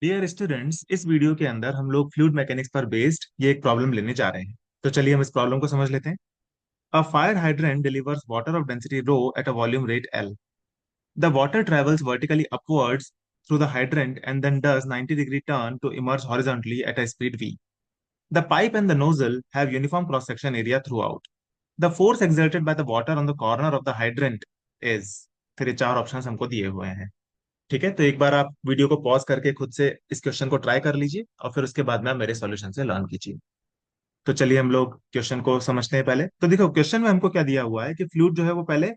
Dear students, इस video के अंदर हम लोग फ्लूइड मैकेनिक्स पर बेस्ड ये एक प्रॉब्लम लेने जा रहे हैं। तो चलिए हम इस प्रॉब्लम को समझ लेते हैं। A fire hydrant delivers water of density rho at a volume rate L. The water travels vertically upwards through the hydrant and then does 90-degree turn to emerge horizontally at a speed v. The pipe and the nozzle have uniform cross-section area throughout. The force exerted by the water on the corner of the hydrant is. फिर ये चार options हमको दिए हुए हैं। ठीक है, तो एक बार आप वीडियो को पॉज करके खुद से इस क्वेश्चन को ट्राई कर लीजिए और फिर उसके बाद में आप मेरे सॉल्यूशन से लर्न कीजिए। तो चलिए हम लोग क्वेश्चन को समझते हैं। पहले तो देखो, क्वेश्चन में हमको क्या दिया हुआ है कि फ्लूइड जो है वो पहले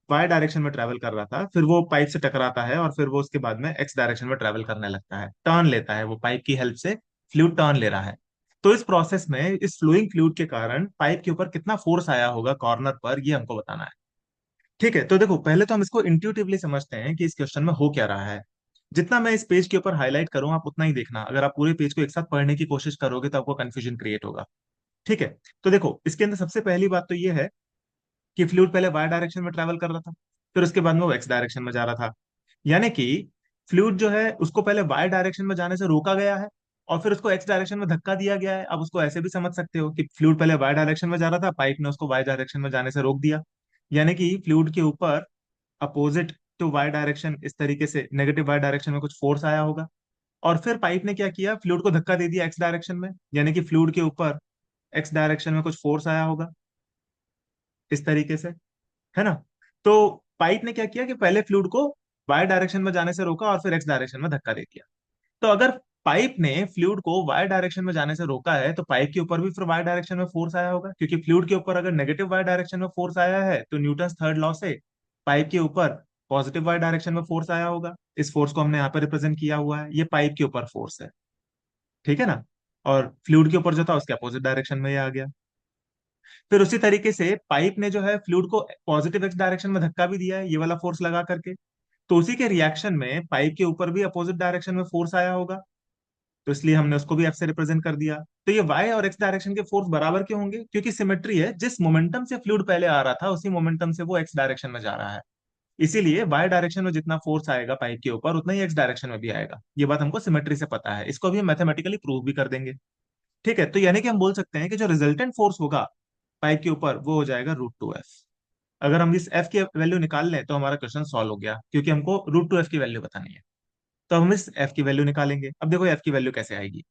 वाई डायरेक्शन में ट्रेवल कर रहा था, फिर वो पाइप से टकराता है और फिर वो उसके बाद में एक्स डायरेक्शन में ट्रेवल करने लगता है, टर्न लेता है, वो पाइप की हेल्प से फ्लूइड टर्न ले रहा है। तो इस प्रोसेस में इस फ्लोइंग फ्लूइड के कारण पाइप के ऊपर कितना फोर्स आया होगा कॉर्नर पर, ये हमको बताना है। ठीक है, तो देखो पहले तो हम इसको इंट्यूटिवली समझते हैं कि इस क्वेश्चन में हो क्या रहा है। जितना मैं इस पेज के ऊपर हाईलाइट करूं आप उतना ही देखना, अगर आप पूरे पेज को एक साथ पढ़ने की कोशिश करोगे तो आपको कंफ्यूजन क्रिएट होगा। ठीक है, तो देखो इसके अंदर सबसे पहली बात तो ये है कि फ्लूइड पहले वाई डायरेक्शन में ट्रेवल कर रहा था, फिर उसके बाद में वो एक्स डायरेक्शन में जा रहा था। यानी कि फ्लूइड जो है उसको पहले वाई डायरेक्शन में जाने से रोका गया है और फिर उसको एक्स डायरेक्शन में धक्का दिया गया है। अब उसको ऐसे भी समझ सकते हो कि फ्लूइड पहले वाई डायरेक्शन में जा रहा था, पाइप ने उसको वाई डायरेक्शन में जाने से रोक दिया। यानी कि फ्लूइड के ऊपर अपोजिट टू वाई डायरेक्शन, इस तरीके से नेगेटिव वाई डायरेक्शन में कुछ फोर्स आया होगा और फिर पाइप ने क्या किया, फ्लूइड को धक्का दे दिया एक्स डायरेक्शन में। यानी कि फ्लूइड के ऊपर एक्स डायरेक्शन में कुछ फोर्स आया होगा इस तरीके से, है ना। तो पाइप ने क्या किया कि पहले फ्लूइड को वाई डायरेक्शन में जाने से रोका और फिर एक्स डायरेक्शन में धक्का दे दिया। तो अगर पाइप ने फ्लूइड को वाई डायरेक्शन में जाने से रोका है तो पाइप के ऊपर भी फिर वाई डायरेक्शन में फोर्स आया होगा, क्योंकि फ्लूइड के ऊपर अगर नेगेटिव वाई डायरेक्शन में फोर्स आया है तो न्यूटन्स थर्ड लॉ से पाइप के ऊपर पॉजिटिव वाई डायरेक्शन में फोर्स आया होगा। इस फोर्स को हमने यहाँ पर रिप्रेजेंट किया हुआ है, ये पाइप के ऊपर फोर्स है। ठीक है ना। और फ्लूइड के ऊपर जो था उसके अपोजिट डायरेक्शन में ये आ गया। फिर उसी तरीके से पाइप ने जो है फ्लूइड को पॉजिटिव एक्स डायरेक्शन में धक्का भी दिया है, ये वाला फोर्स लगा करके। तो उसी के रिएक्शन में पाइप के ऊपर भी अपोजिट डायरेक्शन में फोर्स आया होगा, तो इसलिए हमने उसको भी एफ से रिप्रेजेंट कर दिया। तो ये वाई और एक्स डायरेक्शन के फोर्स बराबर क्यों होंगे? क्योंकि सिमेट्री है, जिस मोमेंटम से फ्लूइड पहले आ रहा था उसी मोमेंटम से वो एक्स डायरेक्शन में जा रहा है। इसीलिए वाई डायरेक्शन में जितना फोर्स आएगा पाइप के ऊपर उतना ही एक्स डायरेक्शन में भी आएगा। ये बात हमको सिमेट्री से पता है, इसको भी हम मैथमेटिकली प्रूव भी कर देंगे। ठीक है, तो यानी कि हम बोल सकते हैं कि जो रिजल्टेंट फोर्स होगा पाइप के ऊपर वो हो जाएगा √2F। अगर हम इस एफ की वैल्यू निकाल लें तो हमारा क्वेश्चन सॉल्व हो गया, क्योंकि हमको √2F की वैल्यू बतानी है। तो हम इस एफ की वैल्यू निकालेंगे। अब देखो एफ की वैल्यू कैसे आएगी।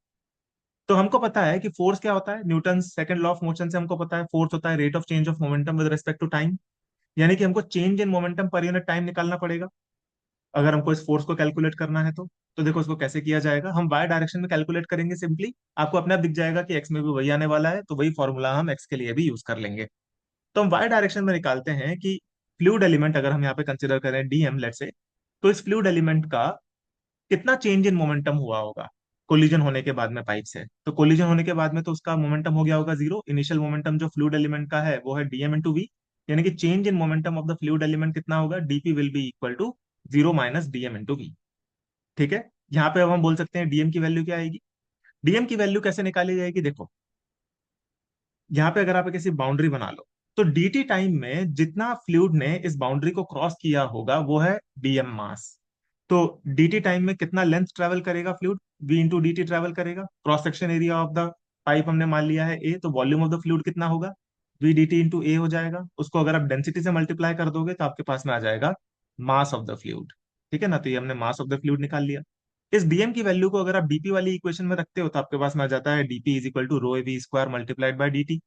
तो हमको पता है कि फोर्स क्या होता है, Newton second law of motion से हमको पता है फोर्स होता है rate of change of momentum with respect to time. यानी कि हमको change in momentum per unit time निकालना पड़ेगा अगर हमको इस फोर्स को कैलकुलेट करना है तो देखो इसको कैसे किया जाएगा। हम वाई डायरेक्शन में कैलकुलेट करेंगे सिंपली, आपको अपने आप दिख जाएगा कि एक्स में भी वही आने वाला है, तो वही फॉर्मूला हम एक्स के लिए भी यूज कर लेंगे। तो हम वाई डायरेक्शन में निकालते हैं कि फ्लूइड एलिमेंट अगर हम यहाँ पे कंसिडर करें डीएम लेट से, तो इस फ्लूइड एलिमेंट का कितना चेंज इन मोमेंटम हुआ होगा कोलिजन होने के बाद में पाइप से। तो कोलिजन होने के बाद में तो उसका मोमेंटम हो गया होगा जीरो। इनिशियल मोमेंटम जो फ्लूइड एलिमेंट का है वो है dm × v। यानी कि change in momentum of the fluid element कितना होगा, dp will be equal to 0 - dm × v। ठीक है, यहाँ पे अब हम बोल सकते हैं डीएम की वैल्यू क्या आएगी। डीएम की वैल्यू कैसे निकाली जाएगी, देखो यहाँ पे अगर आप किसी बाउंड्री बना लो तो dt टाइम में जितना फ्लूइड ने इस बाउंड्री को क्रॉस किया होगा वो है डीएम मास। तो dt टाइम में कितना लेंथ ट्रेवल करेगा फ्लूइड, v × dt ट्रेवल करेगा। Cross section area of the pipe हमने मान लिया है a, तो वॉल्यूम ऑफ द फ्लूइड कितना होगा, v dt × a हो जाएगा। उसको अगर आप डेंसिटी से मल्टीप्लाई कर दोगे तो आपके पास में आ जाएगा मास ऑफ द फ्लूइड। ठीक है ना, तो ये हमने मास ऑफ द फ्लूइड निकाल लिया। इस डीएम की वैल्यू को अगर आप डीपी वाली इक्वेशन में रखते हो तो आपके पास में आ जाता है dp is equal to rho a v square multiplied by dt।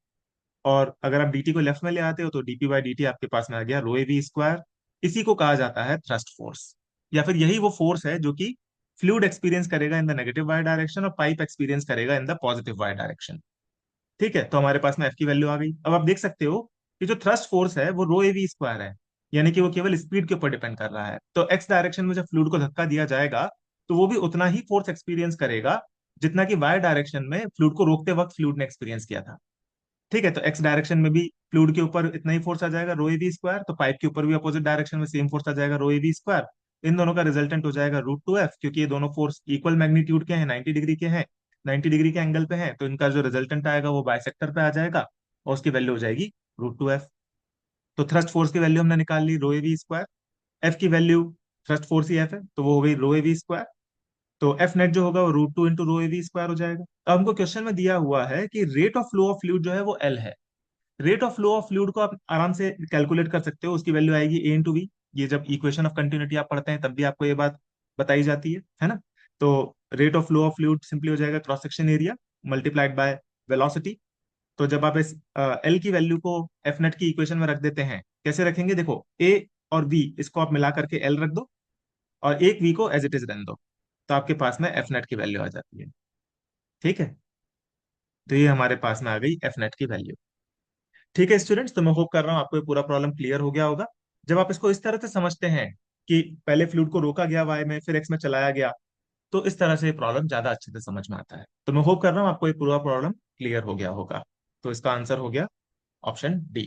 और अगर आप dt को लेफ्ट में ले आते हो तो dp/dt आपके पास में आ गया रो ए वी स्क्वायर। इसी को कहा जाता है थ्रस्ट फोर्स, या फिर यही वो फोर्स है जो कि फ्लूइड एक्सपीरियंस करेगा in the negative y direction और पाइप एक्सपीरियंस करेगा in the positive y direction. ठीक है, तो हमारे पास में एफ की वैल्यू आ गई। अब आप देख सकते हो कि जो थ्रस्ट फोर्स है वो रो ए वी स्क्वायर है, यानी कि वो केवल स्पीड के ऊपर डिपेंड कर रहा है। तो एक्स डायरेक्शन में जब फ्लूइड को धक्का दिया जाएगा तो वो भी उतना ही फोर्स एक्सपीरियंस करेगा जितना कि वाई डायरेक्शन में फ्लूइड को रोकते वक्त फ्लूइड ने एक्सपीरियंस किया था। ठीक है, तो एक्स डायरेक्शन में भी फ्लूइड के ऊपर इतना ही फोर्स आ जाएगा रो ए वी स्क्वायर, तो पाइप के ऊपर भी अपोजिट डायरेक्शन में सेम फोर्स आ जाएगा रो ए वी स्क्वायर। इन दोनों का रिजल्टेंट हो जाएगा √2F, क्योंकि ये दोनों फोर्स इक्वल मैग्नीट्यूड के हैं, 90 डिग्री के हैं, 90 डिग्री के एंगल पे हैं, तो इनका जो रिजल्टेंट आएगा वो बाइसेक्टर पे आ जाएगा और उसकी वैल्यू हो जाएगी √2F। तो थ्रस्ट फोर्स की वैल्यू हमने निकाल ली रो ए वी स्क्वायर, एफ की वैल्यू थ्रस्ट फोर्स ही एफ है तो वो हो गई रो ए वी स्क्वायर। तो एफ नेट जो होगा वो √2 into rho a v square हो जाएगा। अब हमको क्वेश्चन में दिया हुआ है कि rate of flow of fluid जो है वो एल है। Rate of flow of fluid को आप आराम से कैलकुलेट कर सकते हो, उसकी वैल्यू आएगी ए इंटू वी। ये जब इक्वेशन ऑफ कंटिन्यूटी आप पढ़ते हैं तब भी आपको ये बात बताई जाती है ना। तो rate of flow of fluid simply हो जाएगा cross section area multiplied by velocity. तो जब आप इस एल की वैल्यू को एफ नेट की इक्वेशन में रख देते हैं, कैसे रखेंगे, देखो ए और वी इसको आप मिला करके एल रख दो और एक वी को एज इट इज रहने दो, तो आपके पास में एफ नेट की वैल्यू आ जाती है। ठीक है, तो ये हमारे पास में आ गई एफ नेट की वैल्यू। ठीक है स्टूडेंट्स, तो मैं होप कर रहा हूँ आपको ये पूरा प्रॉब्लम क्लियर हो गया होगा। जब आप इसको इस तरह से समझते हैं कि पहले फ्लूइड को रोका गया वाई में फिर एक्स में चलाया गया, तो इस तरह से ये प्रॉब्लम ज्यादा अच्छे से समझ में आता है। तो मैं होप कर रहा हूँ आपको ये पूरा प्रॉब्लम क्लियर हो गया होगा। तो इसका आंसर हो गया ऑप्शन डी।